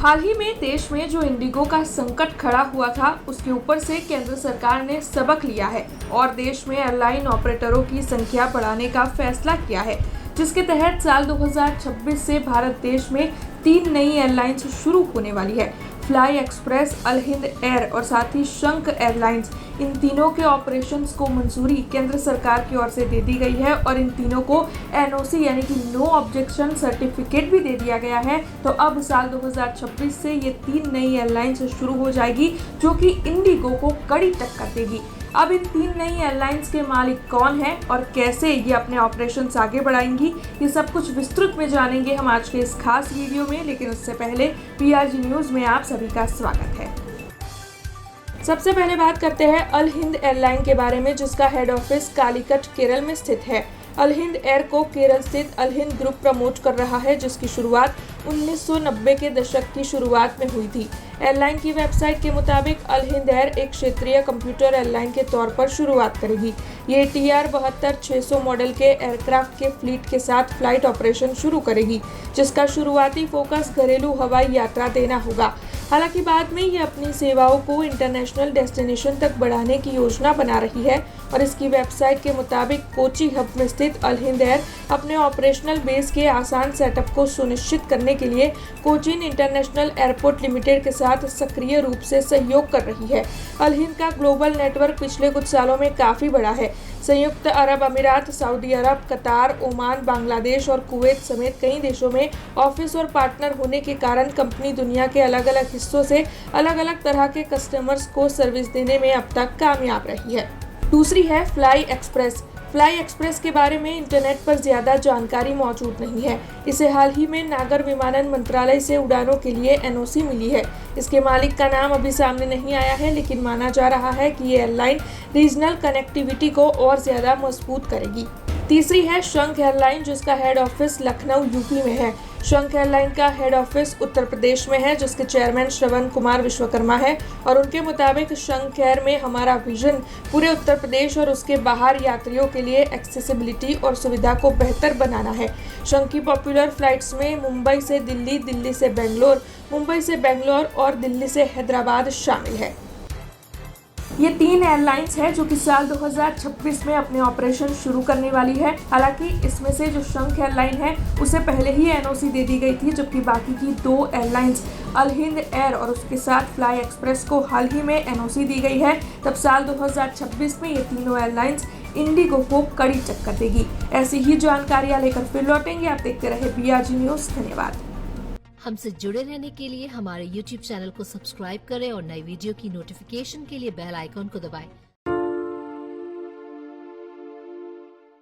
हाल ही में देश में जो इंडिगो का संकट खड़ा हुआ था, उसके ऊपर से केंद्र सरकार ने सबक लिया है और देश में एयरलाइन ऑपरेटरों की संख्या बढ़ाने का फैसला किया है, जिसके तहत साल 2026 से भारत देश में 3 नई एयरलाइंस शुरू होने वाली है। फ्लाई एक्सप्रेस, अल हिंद एयर और साथ ही शंख एयरलाइंस, इन तीनों के ऑपरेशंस को मंजूरी केंद्र सरकार की ओर से दे दी गई है और इन तीनों को एनओसी यानी कि नो ऑब्जेक्शन सर्टिफिकेट भी दे दिया गया है। तो अब साल 2026 से ये 3 नई एयरलाइंस शुरू हो जाएगी, जो कि इंडिगो को कड़ी टक्कर देगी। अब इन 3 नई एयरलाइंस के मालिक कौन हैं और कैसे ये अपने ऑपरेशंस आगे बढ़ाएंगी, ये सब कुछ विस्तृत में जानेंगे हम आज के इस खास वीडियो में। लेकिन उससे पहले पीआरजी न्यूज में आप सभी का स्वागत है। सबसे पहले बात करते हैं अल हिंद एयरलाइन के बारे में, जिसका हेड ऑफिस कालीकट केरल में स्थित है। अल हिंद एयर को केरल स्थित अल हिंद ग्रुप प्रमोट कर रहा है, जिसकी शुरुआत 1990 के दशक की शुरुआत में हुई थी। एयरलाइन की वेबसाइट के मुताबिक अल हिंद एयर एक क्षेत्रीय कंप्यूटर एयरलाइन के तौर पर शुरुआत करेगी। ये TR-72-600 मॉडल के एयरक्राफ्ट के फ्लीट के साथ फ्लाइट ऑपरेशन शुरू करेगी, जिसका शुरुआती फोकस घरेलू हवाई यात्रा देना होगा। हालांकि बाद में ये अपनी सेवाओं को इंटरनेशनल डेस्टिनेशन तक बढ़ाने की योजना बना रही है और इसकी वेबसाइट के मुताबिक कोची हब में स्थित अल हिंद एयर अपने ऑपरेशनल बेस के आसान सेटअप को सुनिश्चित करने के लिए कोचीन इंटरनेशनल एयरपोर्ट लिमिटेड के साथ सक्रिय रूप से सहयोग कर रही है। अल हिंद का ग्लोबल नेटवर्क पिछले कुछ सालों में काफी बड़ा है। संयुक्त अरब अमीरात, सऊदी अरब, कतार, ओमान, बांग्लादेश और कुवैत समेत कई देशों में ऑफिस और पार्टनर होने के कारण कंपनी दुनिया के अलग अलग हिस्सों से अलग अलग तरह के कस्टमर्स को सर्विस देने में अब तक कामयाब रही है। दूसरी है फ्लाई एक्सप्रेस। फ्लाई एक्सप्रेस के बारे में इंटरनेट पर ज्यादा जानकारी मौजूद नहीं है। इसे हाल ही में नागर विमानन मंत्रालय से उड़ानों के लिए एनओसी मिली है। इसके मालिक का नाम अभी सामने नहीं आया है, लेकिन माना जा रहा है कि ये एयरलाइन रीजनल कनेक्टिविटी को और ज्यादा मजबूत करेगी। तीसरी है शंख एयरलाइन, जिसका हेड ऑफिस लखनऊ यूपी में है। शंख एयरलाइन का हेड ऑफिस उत्तर प्रदेश में है, जिसके चेयरमैन श्रवण कुमार विश्वकर्मा है और उनके मुताबिक शंख एयर में हमारा विजन पूरे उत्तर प्रदेश और उसके बाहर यात्रियों के लिए एक्सेसिबिलिटी और सुविधा को बेहतर बनाना है। शंख की पॉपुलर फ्लाइट्स में मुंबई से दिल्ली, दिल्ली से बेंगलोर, मुंबई से बेंगलोर और दिल्ली से हैदराबाद शामिल है। ये 3 एयरलाइंस है जो कि साल 2026 में अपने ऑपरेशन शुरू करने वाली है। हालांकि इसमें से जो शंख एयरलाइन है उसे पहले ही एनओसी दे दी गई थी, जबकि बाकी की 2 एयरलाइंस अल हिंद एयर और उसके साथ फ्लाई एक्सप्रेस को हाल ही में एनओसी दी गई है। तब साल 2026 में ये तीनों एयरलाइंस इंडिगो को कड़ी टक्कर देगी। ऐसी ही जानकारियां लेकर फिर लौटेंगे। आप देखते रहे पीआरजी न्यूज। धन्यवाद। हमसे जुड़े रहने के लिए हमारे YouTube चैनल को सब्सक्राइब करें और नई वीडियो की नोटिफिकेशन के लिए बेल आइकॉन को दबाएं।